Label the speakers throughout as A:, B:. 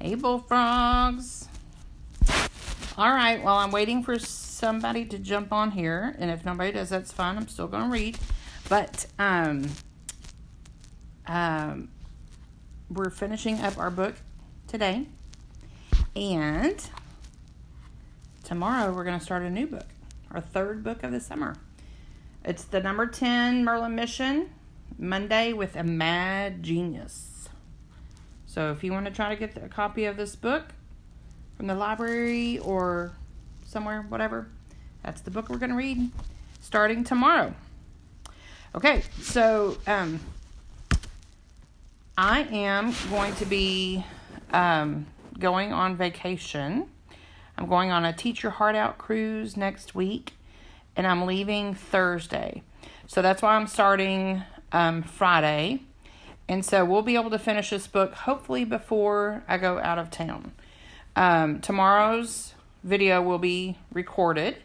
A: Hey, bullfrogs. All right, well, I'm waiting for somebody to jump on here, and if nobody does, that's fine. I'm still going to read. But we're finishing up our book today, and tomorrow we're going to start a new book, our third book of the summer. It's the number 10 Merlin mission, Monday with a Mad Genius. So if you want to try to get a copy of this book from the library or somewhere, whatever, that's the book we're going to read starting tomorrow. Okay, so I am going to be going on vacation. I'm going on a Teach Your Heart Out cruise next week, and I'm leaving Thursday. So that's why I'm starting Friday. And so we'll be able to finish this book hopefully before I go out of town. Tomorrow's video will be recorded.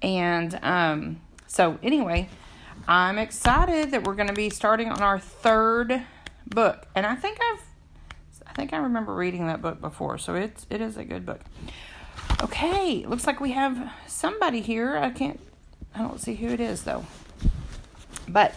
A: And so anyway, I'm excited that we're going to be starting on our third book. And I think I remember reading that book before. So it is a good book. Okay, looks like we have somebody here. I don't see who it is though. But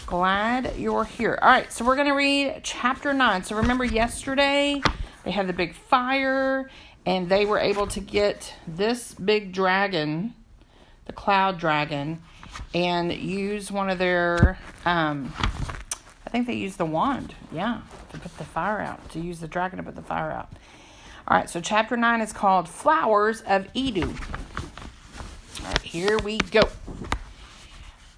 A: glad you're here. All right, so we're going to read chapter 9. So remember yesterday, they had the big fire, and they were able to get this big dragon, the cloud dragon, and use one of their, I think they used the wand, to put the fire out, to use the dragon to put the fire out. All right, so chapter 9 is called Flowers of Edu. All right, here we go.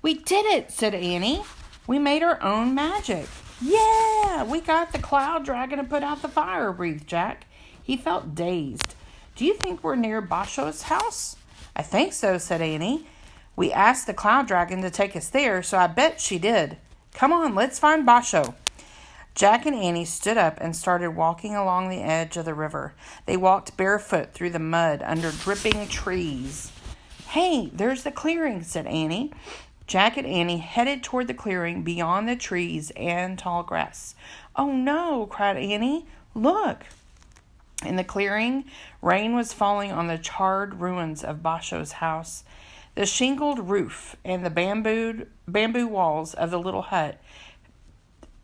A: We did it, said Annie. We made our own magic. Yeah, we got the cloud dragon to put out the fire, breathed Jack. He felt dazed. Do you think we're near Basho's house? I think so, said Annie. We asked the cloud dragon to take us there, so I bet she did. Come on, let's find Basho. Jack and Annie stood up and started walking along the edge of the river. They walked barefoot through the mud under dripping trees. Hey, there's the clearing, said Annie. Jack and Annie headed toward the clearing beyond the trees and tall grass. Oh no, cried Annie. Look. In the clearing, rain was falling on the charred ruins of Basho's house. The shingled roof and the bamboo walls of the little hut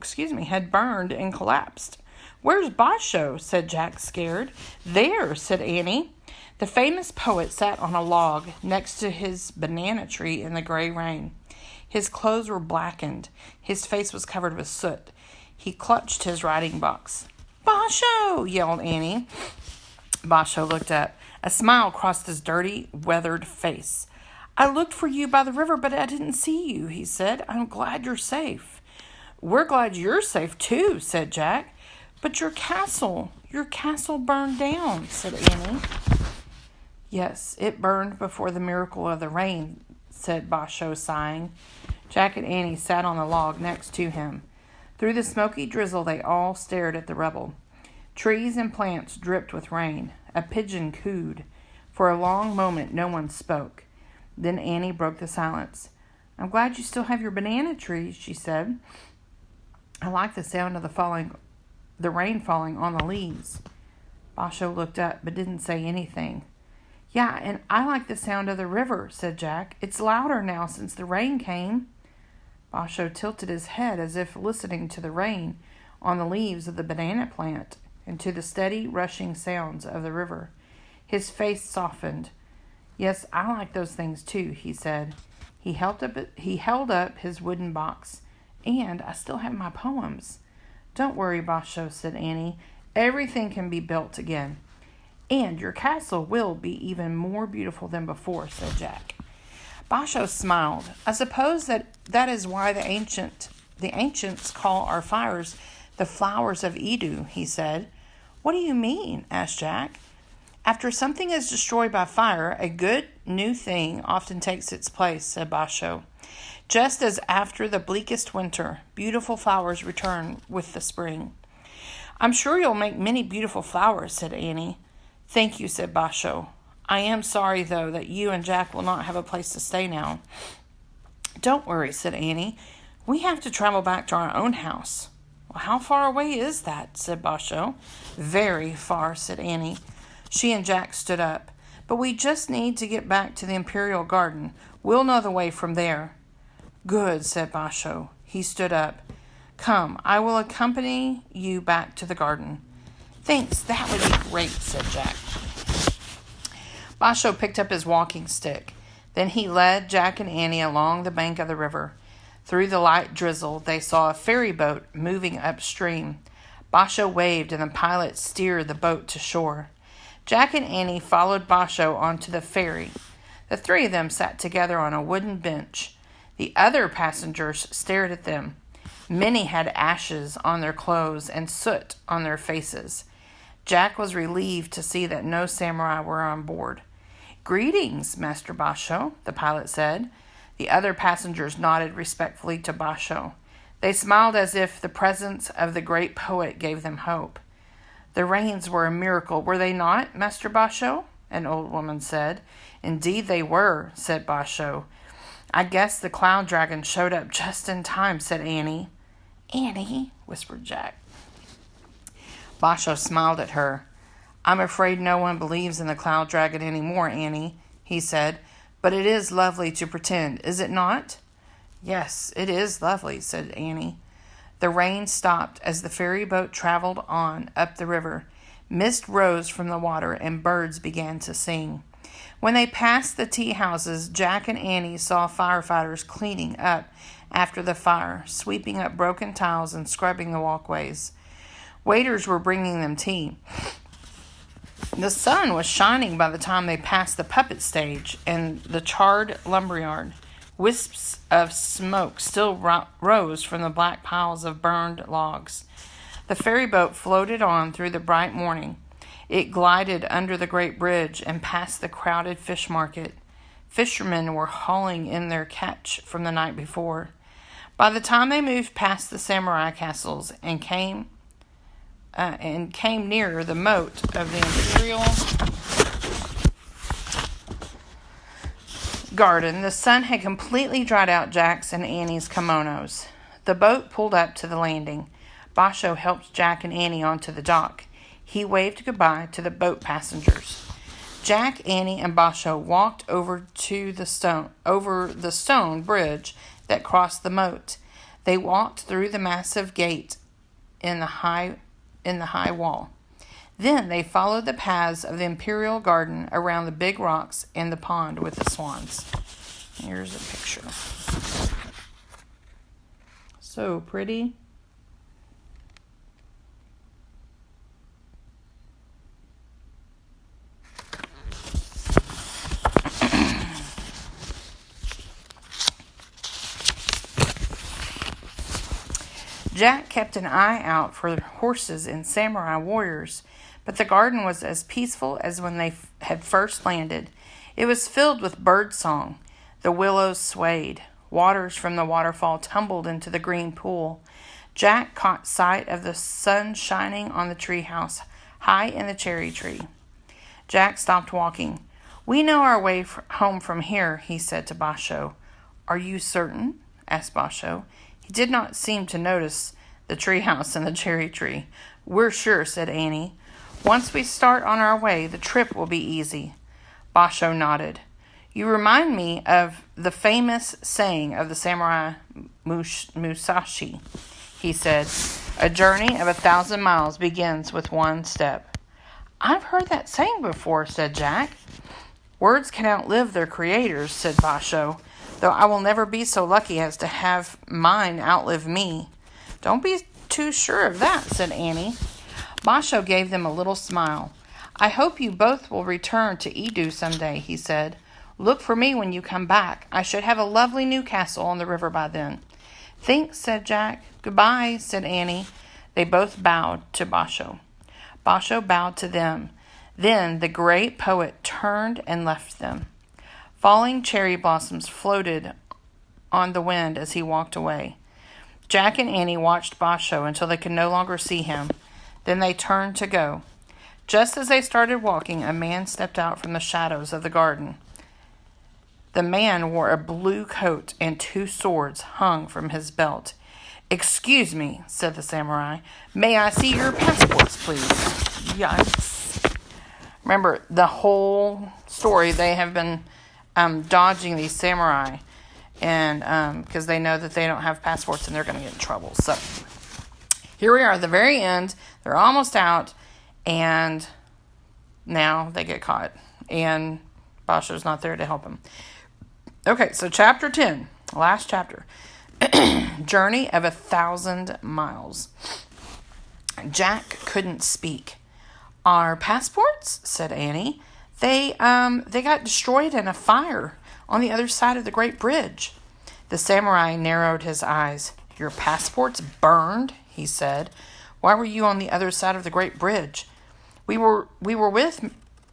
A: had burned and collapsed. Where's Basho? Said Jack, scared. There, said Annie. The famous poet sat on a log next to his banana tree in the gray rain. His clothes were blackened. His face was covered with soot. He clutched his writing box. Basho! Yelled Annie. Basho looked up. A smile crossed his dirty, weathered face. I looked for you by the river, but I didn't see you, he said. I'm glad you're safe. We're glad you're safe, too, said Jack. But your castle burned down, said Annie. Yes, it burned before the miracle of the rain, said Basho, sighing. Jack and Annie sat on the log next to him. Through the smoky drizzle, they all stared at the rubble. Trees and plants dripped with rain. A pigeon cooed. For a long moment, no one spoke. Then Annie broke the silence. I'm glad you still have your banana trees, she said. I like the sound of the rain falling on the leaves. Basho looked up, but didn't say anything. Yeah, and I like the sound of the river, said Jack. It's louder now since the rain came. Basho tilted his head as if listening to the rain on the leaves of the banana plant and to the steady rushing sounds of the river. His face softened. Yes, I like those things too, he said. He held up his wooden box. And I still have my poems. Don't worry, Basho, said Annie. Everything can be built again. And your castle will be even more beautiful than before, said Jack. Basho smiled. I suppose that is why the ancients call our fires the flowers of Edu, he said. What do you mean? Asked Jack. After something is destroyed by fire, a good new thing often takes its place, said Basho. Just as after the bleakest winter, beautiful flowers return with the spring. I'm sure you'll make many beautiful flowers, said Annie. Thank you, said Basho. I am sorry, though, that you and Jack will not have a place to stay now. Don't worry, said Annie. We have to travel back to our own house. "Well, how far away is that?" said Basho. "Very far," said Annie. She and Jack stood up. "But we just need to get back to the Imperial Garden. We'll know the way from there." "Good," said Basho. He stood up. "Come, I will accompany you back to the garden." "Thanks, that would be great," said Jack. Basho picked up his walking stick. Then he led Jack and Annie along the bank of the river. Through the light drizzle, they saw a ferry boat moving upstream. Basho waved, and the pilot steered the boat to shore. Jack and Annie followed Basho onto the ferry. The three of them sat together on a wooden bench. The other passengers stared at them. Many had ashes on their clothes and soot on their faces. Jack was relieved to see that no samurai were on board. "Greetings, Master Basho," the pilot said. The other passengers nodded respectfully to Basho. They smiled as if the presence of the great poet gave them hope. "The rains were a miracle, were they not, Master Basho?" an old woman said. "Indeed they were," said Basho. "I guess the cloud dragon showed up just in time," said Annie. "Annie," whispered Jack. Basho smiled at her. "I'm afraid no one believes in the cloud dragon anymore, Annie," he said. "But it is lovely to pretend, is it not?" "Yes, it is lovely," said Annie. The rain stopped as the ferry boat traveled on up the river. Mist rose from the water and birds began to sing. When they passed the tea houses, Jack and Annie saw firefighters cleaning up after the fire, sweeping up broken tiles and scrubbing the walkways. Waiters were bringing them tea. The sun was shining by the time they passed the puppet stage and the charred lumberyard. Wisps of smoke still rose from the black piles of burned logs. The ferry boat floated on through the bright morning. It glided under the great bridge and past the crowded fish market. Fishermen were hauling in their catch from the night before. By the time they moved past the samurai castles and came nearer the moat of the Imperial Garden, the sun had completely dried out Jack's and Annie's kimonos. The boat pulled up to the landing. Basho helped Jack and Annie onto the dock. He waved goodbye to the boat passengers. Jack, Annie, and Basho walked over the stone bridge that crossed the moat. They walked through the massive gate in the high wall. Then they followed the paths of the Imperial Garden around the big rocks and the pond with the swans. Here's a picture. So pretty. Jack kept an eye out for horses and samurai warriors, but the garden was as peaceful as when they had first landed. It was filled with bird song. The willows swayed. Waters from the waterfall tumbled into the green pool. Jack caught sight of the sun shining on the treehouse, high in the cherry tree. Jack stopped walking. "We know our way home from here," he said to Basho. "Are you certain?" asked Basho. He did not seem to notice the treehouse and the cherry tree. "We're sure," said Annie. "Once we start on our way, the trip will be easy." Basho nodded. "You remind me of the famous saying of the samurai Musashi," he said. "A journey of 1,000 miles begins with one step." "I've heard that saying before," said Jack. "Words can outlive their creators," said Basho, "though I will never be so lucky as to have mine outlive me." "Don't be too sure of that," said Annie. Basho gave them a little smile. "I hope you both will return to Edo someday," he said. "Look for me when you come back. I should have a lovely new castle on the river by then." "Thanks," said Jack. "Goodbye," said Annie. They both bowed to Basho. Basho bowed to them. Then the great poet turned and left them. Falling cherry blossoms floated on the wind as he walked away. Jack and Annie watched Basho until they could no longer see him. Then they turned to go. Just as they started walking, a man stepped out from the shadows of the garden. The man wore a blue coat and 2 swords hung from his belt. "Excuse me," said the samurai. "May I see your passports, please?" Yikes. Remember, the whole story, they have been dodging these samurai, and because they know that they don't have passports and they're going to get in trouble. So here we are at the very end. They're almost out, and now they get caught, and Basho's not there to help them. Okay, so chapter 10, last chapter. Journey of 1,000 miles. Jack couldn't speak. "Our passports?" said Annie. They got destroyed in a fire on the other side of the great bridge." The samurai narrowed his eyes. "Your passports burned?" he said. "Why were you on the other side of the great bridge?" We were with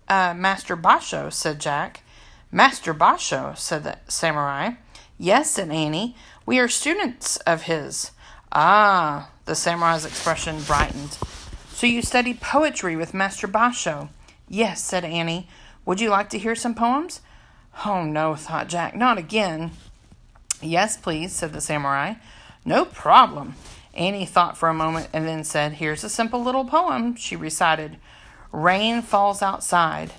A: Master Basho," said Jack. "Master Basho," said the samurai. "Yes," said Annie. "We are students of his." "Ah," the samurai's expression brightened. "So you study poetry with Master Basho?" "Yes," said Annie. "Would you like to hear some poems?" "Oh, no," thought Jack. "Not again." "Yes, please," said the samurai. "No problem." Annie thought for a moment and then said, "Here's a simple little poem," she recited. "Rain falls outside,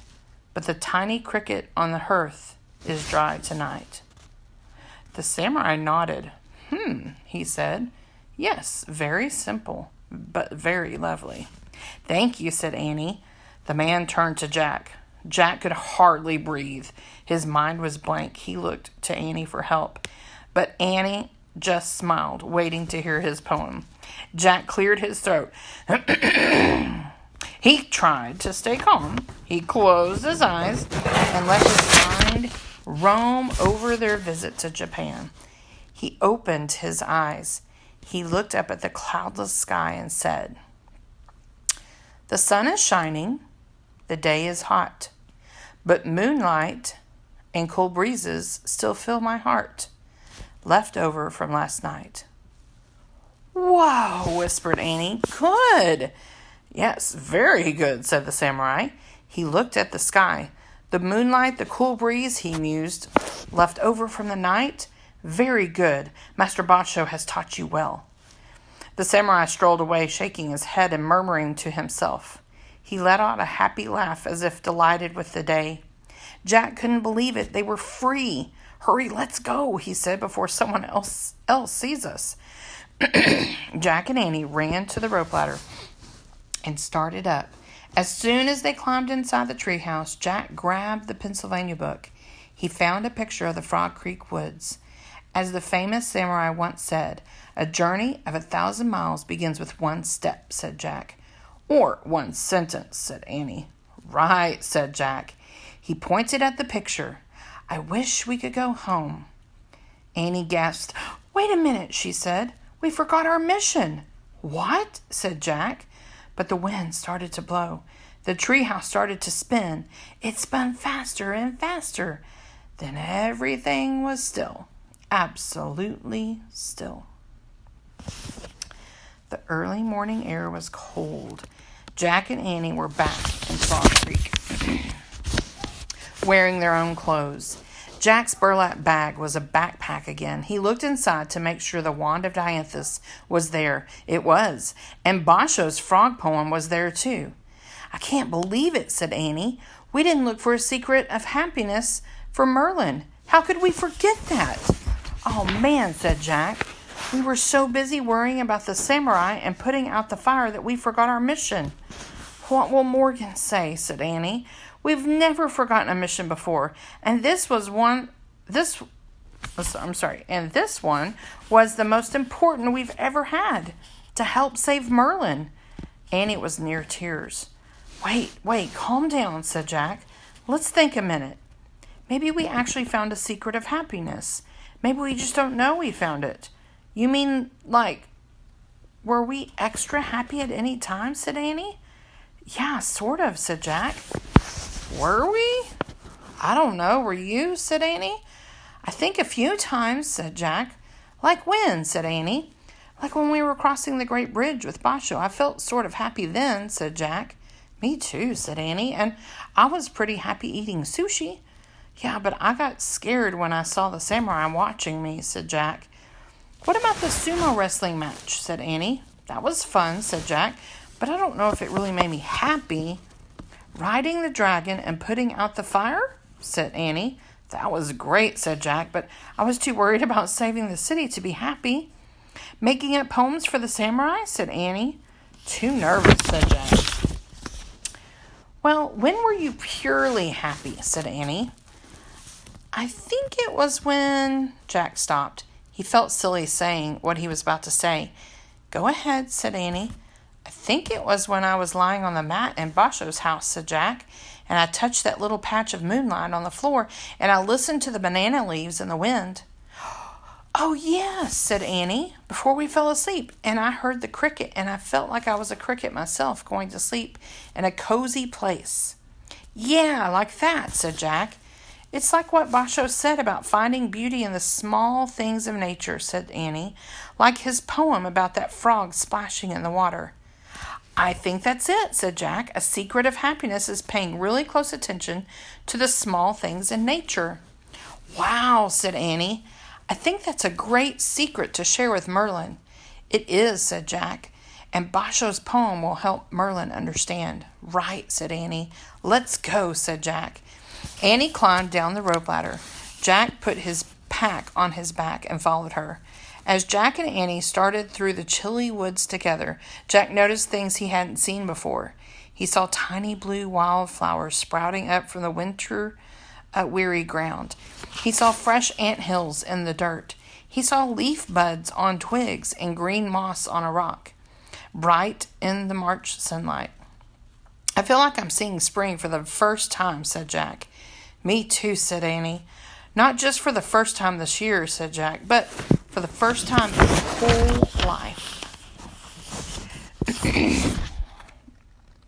A: but the tiny cricket on the hearth is dry tonight." The samurai nodded. He said. "Yes, very simple, but very lovely." "Thank you," said Annie. The man turned to Jack. Jack could hardly breathe. His mind was blank. He looked to Annie for help, but Annie just smiled, waiting to hear his poem. Jack cleared his throat. He tried to stay calm. He closed his eyes and let his mind roam over their visit to Japan. He opened his eyes. He looked up at the cloudless sky and said, "The sun is shining. The day is hot. But moonlight and cool breezes still fill my heart, left over from last night." "Wow," whispered Annie. "Good." "Yes, very good," said the samurai. He looked at the sky. "The moonlight, the cool breeze," he mused, "left over from the night. Very good. Master Basho has taught you well." The samurai strolled away, shaking his head and murmuring to himself. He let out a happy laugh as if delighted with the day. Jack couldn't believe it. They were free. "Hurry, let's go," he said, "before someone else sees us." Jack and Annie ran to the rope ladder and started up. As soon as they climbed inside the treehouse, Jack grabbed the Pennsylvania book. He found a picture of the Frog Creek woods. As the famous samurai once said, "A journey of 1,000 miles begins with one step," said Jack. "Or one sentence," said Annie. "Right," said Jack. He pointed at the picture. "I wish we could go home." Annie gasped. "Wait a minute," she said. "We forgot our mission." "What?" said Jack. But the wind started to blow. The treehouse started to spin. It spun faster and faster. Then everything was still. Absolutely still. The early morning air was cold. Jack and Annie were back in Frog Creek, wearing their own clothes. Jack's burlap bag was a backpack again. He looked inside to make sure the wand of Dianthus was there. It was. And Basho's frog poem was there too. "I can't believe it," said Annie. "We didn't look for a secret of happiness for Merlin. How could we forget that?" "Oh man," said Jack. "We were so busy worrying about the samurai and putting out the fire that we forgot our mission." "What will Morgan say?" said Annie. "We've never forgotten a mission before, and this one was the most important we've ever had, to help save Merlin." Annie was near tears. Wait, calm down," said Jack. "Let's think a minute. Maybe we actually found a secret of happiness. Maybe we just don't know we found it." "You mean, like, were we extra happy at any time?" said Annie. "Yeah, sort of," said Jack. "Were we?" "I don't know. Were you?" said Annie. "I think a few times," said Jack. "Like when?" said Annie. "Like when we were crossing the great bridge with Basho. I felt sort of happy then," said Jack. "Me too," said Annie. "And I was pretty happy eating sushi." "Yeah, but I got scared when I saw the samurai watching me," said Jack. What about the sumo wrestling match, said Annie. That was fun, said Jack, but I don't know if it really made me happy. Riding the dragon and putting out the fire, said Annie. That was great, said Jack, but I was too worried about saving the city to be happy. Making up poems for the samurai, said Annie. Too nervous, said Jack. Well, when were you purely happy, said Annie. I think it was when... Jack stopped. He felt silly saying what he was about to say. Go ahead, said Annie. I think it was when I was lying on the mat in Basho's house, said Jack, and I touched that little patch of moonlight on the floor, and I listened to the banana leaves in the wind. Oh, yes, said Annie, before we fell asleep, and I heard the cricket, and I felt like I was a cricket myself going to sleep in a cozy place. Yeah, like that, said Jack. It's like what Basho said about finding beauty in the small things of nature, said Annie, like his poem about that frog splashing in the water. I think that's it, said Jack. A secret of happiness is paying really close attention to the small things in nature. Wow, said Annie. I think that's a great secret to share with Merlin. It is, said Jack, and Basho's poem will help Merlin understand. Right, said Annie. Let's go, said Jack. Annie climbed down the rope ladder. Jack put his pack on his back and followed her. As Jack and Annie started through the chilly woods together, Jack noticed things he hadn't seen before. He saw tiny blue wildflowers sprouting up from the winter-weary ground. He saw fresh anthills in the dirt. He saw leaf buds on twigs and green moss on a rock, bright in the March sunlight. I feel like I'm seeing spring for the first time, said Jack. Me too, said Annie. Not just for the first time this year, said Jack, but for the first time in his whole life.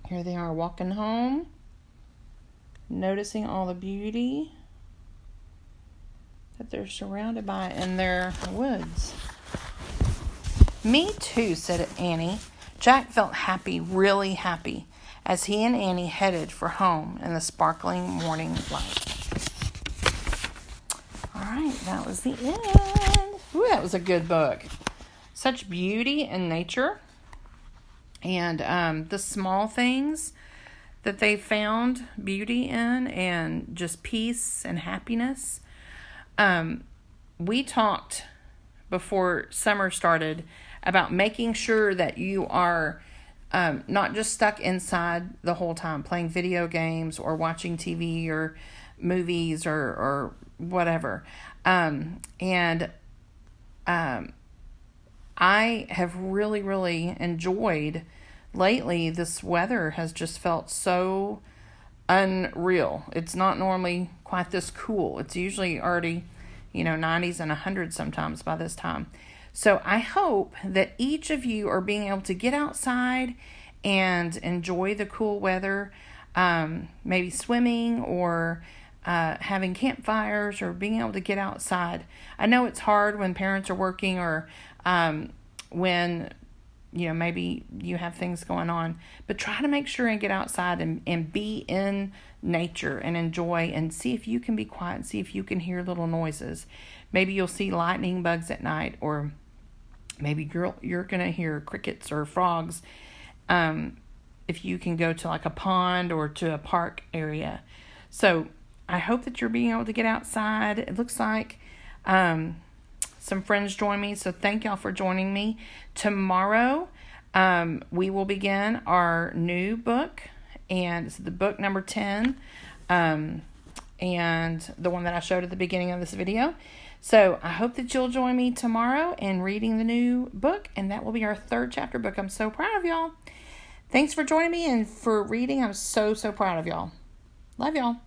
A: Here they are walking home, noticing all the beauty that they're surrounded by in their woods. Me too, said Annie. Jack felt happy, really happy, as he and Annie headed for home in the sparkling morning light. All right, that was the end. Ooh, that was a good book. Such beauty in nature and the small things that they found beauty in and just peace and happiness. We talked before summer started about making sure that you are not just stuck inside the whole time playing video games or watching TV or movies or whatever. I have really, really enjoyed lately. This weather has just felt so unreal. It's not normally quite this cool. It's usually already, 90s and 100s sometimes by this time. So I hope that each of you are being able to get outside and enjoy the cool weather, maybe swimming or having campfires or being able to get outside. I know it's hard when parents are working or when, maybe you have things going on, but try to make sure and get outside and be in nature and enjoy and see if you can be quiet and see if you can hear little noises. Maybe you'll see lightning bugs at night, or maybe you're going to hear crickets or frogs. If you can go to like a pond or to a park area. So I hope that you're being able to get outside. It looks like some friends join me, so thank y'all for joining me. Tomorrow, we will begin our new book, and it's the book number 10, and the one that I showed at the beginning of this video. So I hope that you'll join me tomorrow in reading the new book, and that will be our 3rd chapter book. I'm so proud of y'all. Thanks for joining me and for reading. I'm so proud of y'all. Love y'all.